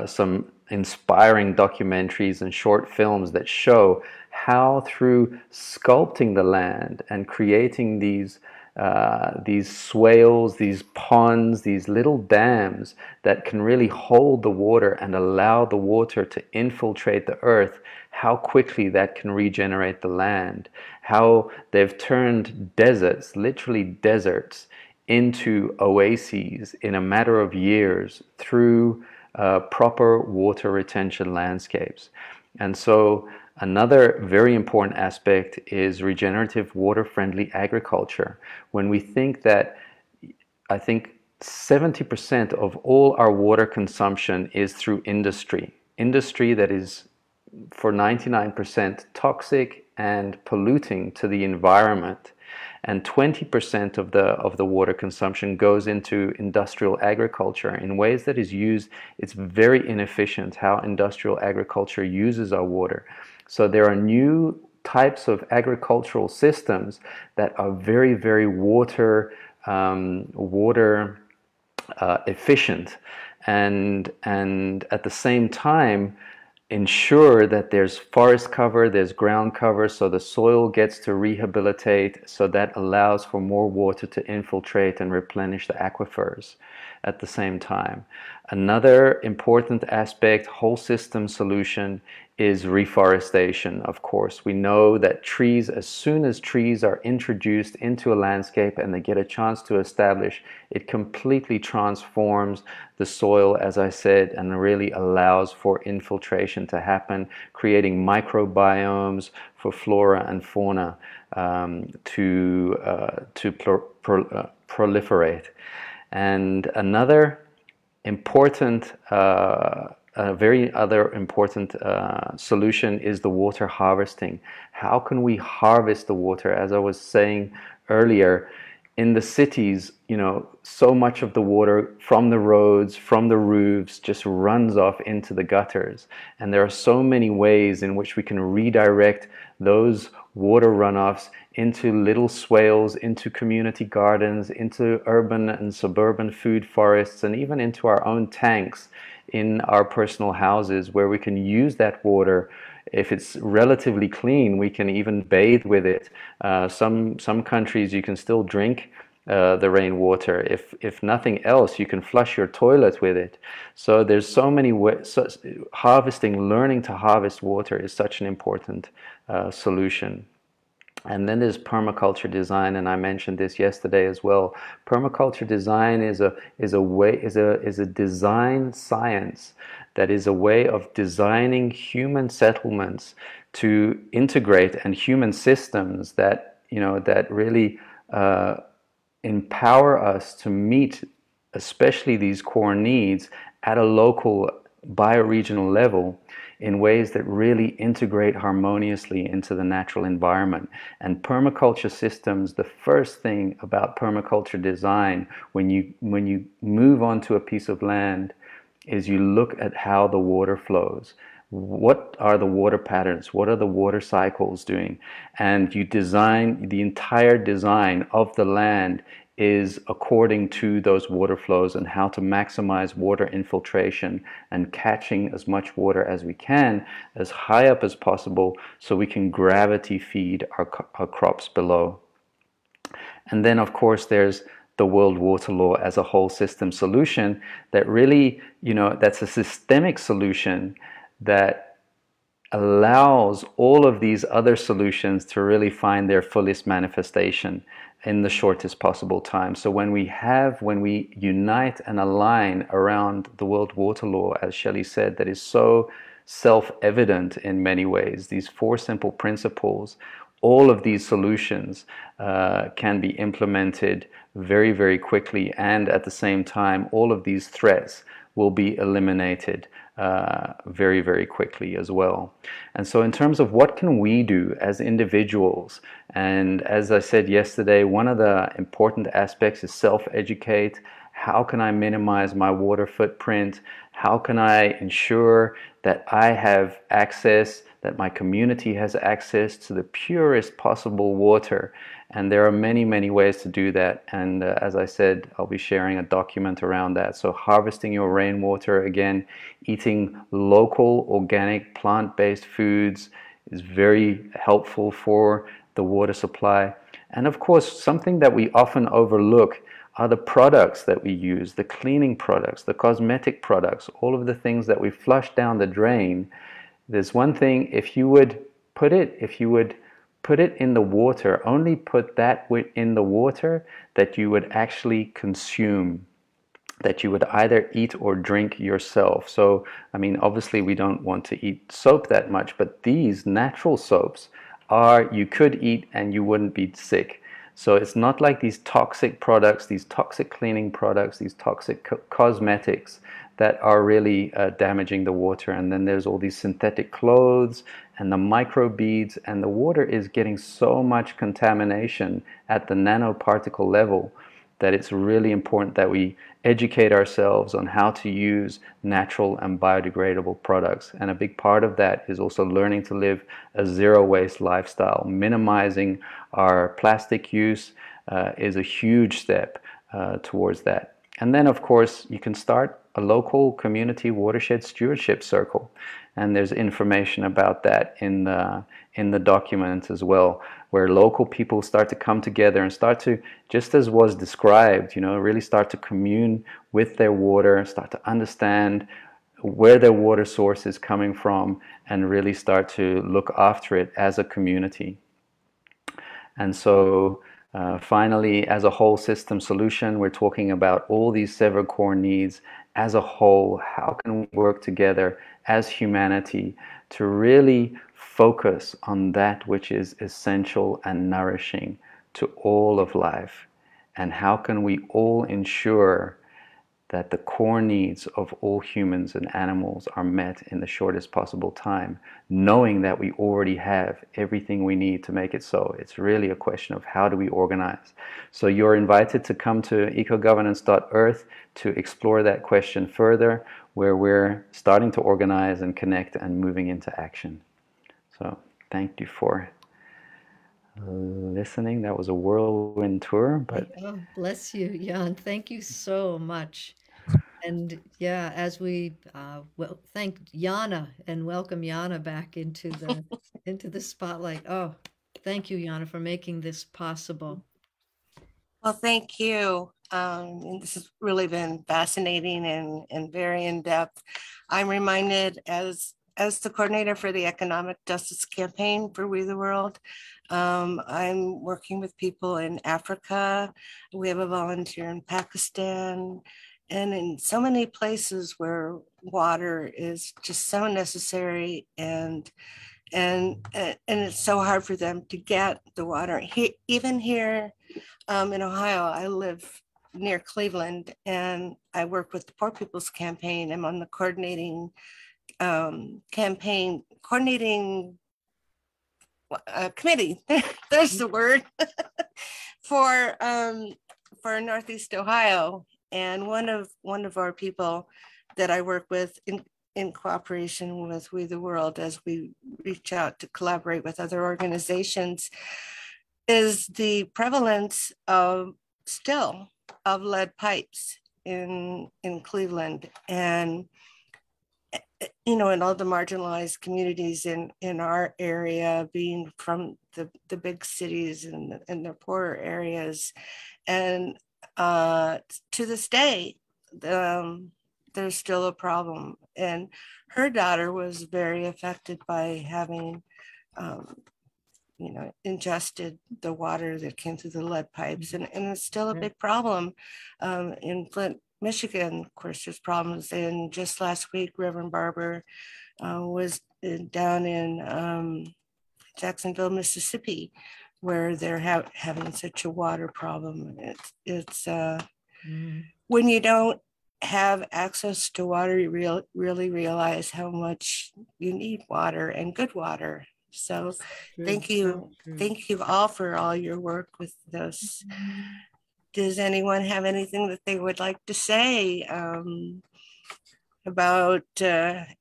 some inspiring documentaries and short films that show how through sculpting the land and creating these these swales, these ponds, these little dams that can really hold the water and allow the water to infiltrate the earth, how quickly that can regenerate the land, how they've turned deserts, literally deserts, into oases in a matter of years through proper water retention landscapes. And so another very important aspect is regenerative water-friendly agriculture. When we think that, I think 70% of all our water consumption is through industry. Industry that is for 99% toxic and polluting to the environment. And 20% of the water consumption goes into industrial agriculture in ways that is used. It's very inefficient how industrial agriculture uses our water. So there are new types of agricultural systems that are very, very water efficient, and at the same time ensure that there's forest cover, there's ground cover, so the soil gets to rehabilitate, so that allows for more water to infiltrate and replenish the aquifers at the same time. Another important aspect, whole system solution, is reforestation, of course. We know that trees, as soon as trees are introduced into a landscape and they get a chance to establish, it completely transforms the soil, as I said, and really allows for infiltration to happen, creating microbiomes for flora and fauna to proliferate. And another important a very other important solution is the water harvesting. How can we harvest the water? As I was saying earlier, in the cities, you know, so much of the water from the roads, from the roofs, just runs off into the gutters. And there are so many ways in which we can redirect those water runoffs into little swales, into community gardens, into urban and suburban food forests, and even into our own tanks in our personal houses, where we can use that water. If it's relatively clean, we can even bathe with it. Some countries you can still drink the rainwater. If nothing else, you can flush your toilet with it. So there's so many ways. Harvesting, learning to harvest water is such an important solution. And then there's permaculture design, and I mentioned this yesterday as well. Permaculture design is a design science that is a way of designing human settlements to integrate, and human systems that, you know, that really empower us to meet especially these core needs at a local bioregional level, in ways that really integrate harmoniously into the natural environment. And permaculture systems, the first thing about permaculture design, when you move onto a piece of land, is you look at how the water flows. What are the water patterns? What are the water cycles doing? And you design, the entire design of the land is according to those water flows and how to maximize water infiltration and catching as much water as we can, as high up as possible, so we can gravity feed our crops below. And then, of course, there's the World Water Law as a whole system solution that really, you know, that's a systemic solution that allows all of these other solutions to really find their fullest manifestation in the shortest possible time. So when we unite and align around the World Water Law, as Shelley said, that is so self-evident in many ways, these 4 simple principles, all of these solutions can be implemented very, very quickly, and at the same time, all of these threats will be eliminated very, very quickly as well. And so in terms of what can we do as individuals, and as I said yesterday, one of the important aspects is self-educate. How can I minimize my water footprint? How can I ensure that I have access, that my community has access to the purest possible water? And there are many, many ways to do that. And as I said, I'll be sharing a document around that. So harvesting your rainwater, again, eating local, organic, plant-based foods is very helpful for the water supply. And of course, something that we often overlook are the products that we use, the cleaning products, the cosmetic products, all of the things that we flush down the drain. There's one thing, if you would put it in the water, only put that in the water that you would actually consume, that you would either eat or drink yourself. So, I mean, obviously we don't want to eat soap that much, but these natural soaps you could eat and you wouldn't be sick. So it's not like these toxic products, these toxic cleaning products, these toxic cosmetics that are really damaging the water. And then there's all these synthetic clothes and the microbeads, and the water is getting so much contamination at the nanoparticle level that it's really important that we educate ourselves on how to use natural and biodegradable products. And a big part of that is also learning to live a zero-waste lifestyle. Minimizing our plastic use is a huge step towards that. And then, of course, you can start a local community watershed stewardship circle. And there's information about that in the document as well, where local people start to come together and start to, just as was described, really start to commune with their water, start to understand where their water source is coming from, and really start to look after it as a community. And so finally, as a whole system solution, we're talking about all these several core needs as a whole. How can we work together as humanity to really focus on that which is essential and nourishing to all of life? And how can we all ensure that the core needs of all humans and animals are met in the shortest possible time, knowing that we already have everything we need to make it so? It's really a question of how do we organize. So you're invited to come to ecogovernance.earth to explore that question further, where we're starting to organize and connect and moving into action. So thank you for listening. That was a whirlwind tour, but oh, bless you, Jan. Thank you so much. And yeah, as we thank Jana and welcome Jana back into the spotlight. Oh, thank you, Jana, for making this possible. Well, thank you. This has really been fascinating and very in-depth. I'm reminded as the coordinator for the Economic Justice Campaign for We the World, I'm working with people in Africa. We have a volunteer in Pakistan, and in so many places where water is just so necessary, and it's so hard for them to get the water. Even here in Ohio, I live near Cleveland, and I work with the Poor People's Campaign. I'm on the coordinating committee. There's the word for Northeast Ohio. And one of our people that I work with in cooperation with We the World, as we reach out to collaborate with other organizations, is the prevalence of lead pipes in Cleveland, and in all the marginalized communities in our area, being from the big cities and the poorer areas. And to this day, there's still a problem. And her daughter was very affected by having, ingested the water that came through the lead pipes. And it's still a big problem in Flint, Michigan. Of course, there's problems. And just last week, Reverend Barber was down in Jacksonville, Mississippi, where they're having such a water problem. It's when you don't have access to water, you really realize how much you need water, and good water. So thank you all for all your work with this. Does anyone have anything that they would like to say about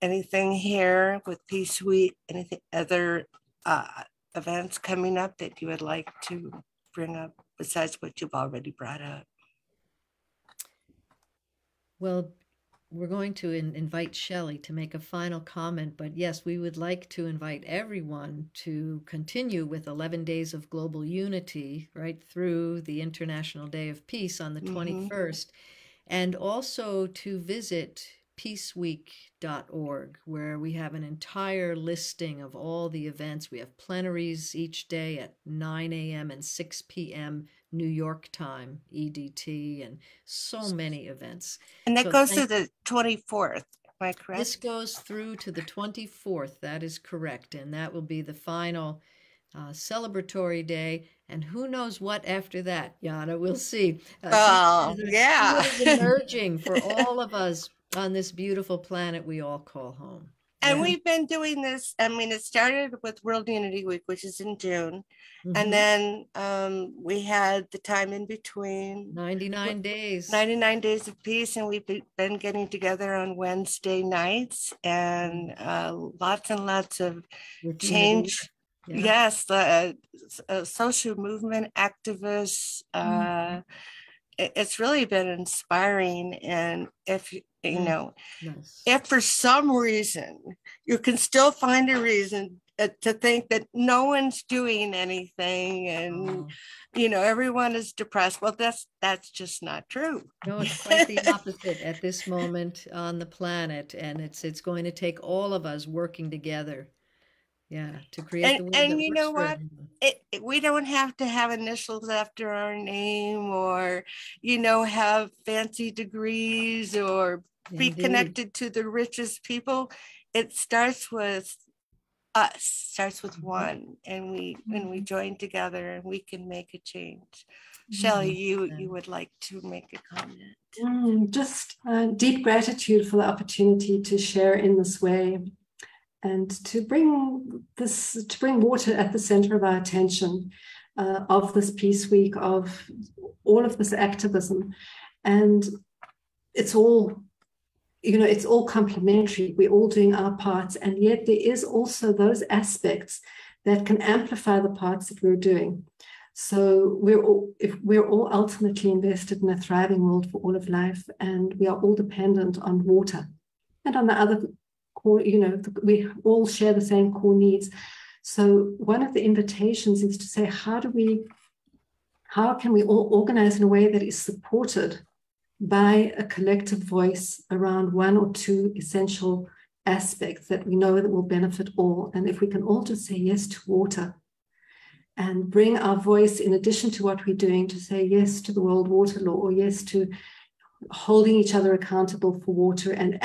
anything here with Peace Week? Anything other events coming up that you would like to bring up besides what you've already brought up? Well, we're going to invite Shelley to make a final comment, but yes, we would like to invite everyone to continue with 11 Days of Global Unity right through the International Day of Peace on the 21st, and also to visit peaceweek.org, where we have an entire listing of all the events. We have plenaries each day at 9 a.m. and 6 p.m. New York time, EDT, and so many events. And that So goes to the 24th, am I correct? This goes through to the 24th, that is correct, and that will be the final celebratory day. And who knows what after that, Jana, we'll see. Yeah. What is emerging for all of us on this beautiful planet we all call home. And we've been doing this, I mean, it started with World Unity Week, which is in June. And then we had the time in between. 99 days. 99 Days of Peace. And we've been getting together on Wednesday nights, and lots and lots of change. Yes, the social movement activists. It's really been inspiring. And if you know, if for some reason you can still find a reason to think that no one's doing anything, and you know, everyone is depressed, well, that's just not true. No, it's quite the opposite at this moment on the planet, and it's going to take all of us working together. Yeah, to create the world. And you know what? We don't have to have initials after our name, or, you know, have fancy degrees, or be connected to the richest people. It starts with us, starts with one, and when we join together, and we can make a change. Shelley, you would like to make a comment? Just deep gratitude for the opportunity to share in this way, and to bring water at the center of our attention of this Peace Week, of all of this activism. And it's all, you know, it's all complementary. We're all doing our parts, and yet there is also those aspects that can amplify the parts that we're doing. So we're all ultimately invested in a thriving world for all of life, and we are all dependent on water and on the other core, you know, we all share the same core needs. So one of the invitations is to say, how can we all organize in a way that is supported by a collective voice around one or two essential aspects that we know that will benefit all. And if we can all just say yes to water, and bring our voice, in addition to what we're doing, to say yes to the World Water Law, or yes to holding each other accountable for water, and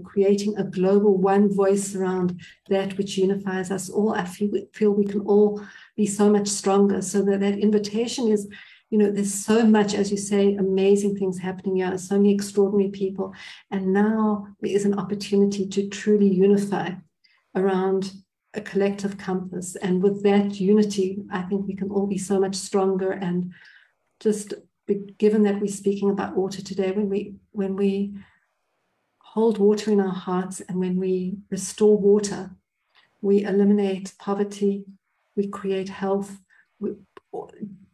creating a global one voice around that which unifies us all, I feel we can all be so much stronger. So that invitation is, you know, there's so much, as you say, amazing things happening here, so many extraordinary people. And now there is an opportunity to truly unify around a collective compass. And with that unity, I think we can all be so much stronger. And just given that we're speaking about water today, when we hold water in our hearts, and when we restore water, we eliminate poverty, we create health,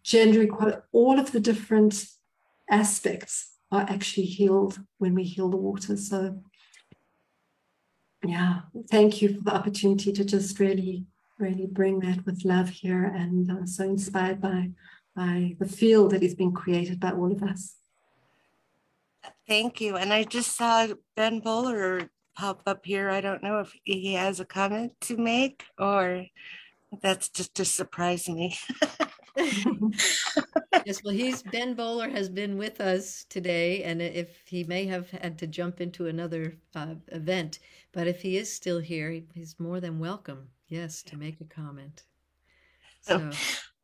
gender equality, all of the different aspects are actually healed when we heal the water. So yeah, thank you for the opportunity to just really, really bring that with love here, and so inspired by the field that is being created by all of us. Thank you. And I just saw Ben Bowler pop up here. I don't know if he has a comment to make, or that's just to surprise me. Yes, well, Ben Bowler has been with us today, and if he may have had to jump into another event, but if he is still here, he's more than welcome, yes, to make a comment. So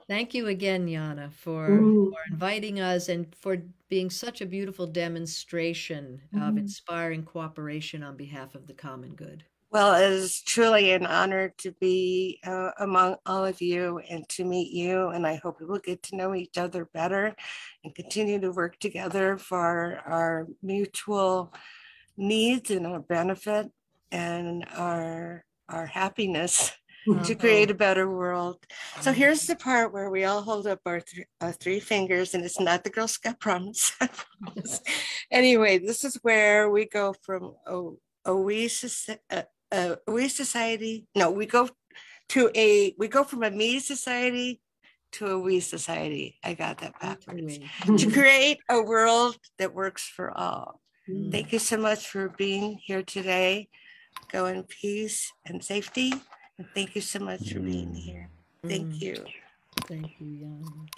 thank you again, Jana, for inviting us, and for being such a beautiful demonstration of inspiring cooperation on behalf of the common good. Well, it is truly an honor to be among all of you and to meet you. And I hope we will get to know each other better and continue to work together for our mutual needs and our benefit and our happiness. to create a better world. So here's the part where we all hold up our three fingers, and it's not the Girl Scout promise. Anyway, this is where we go from we go from a me society to a we society. I got that backwards. To create a world that works for all. Thank you so much for being here today. Go in peace and safety. And thank you so much for being here. Thank you. Thank you, Jan.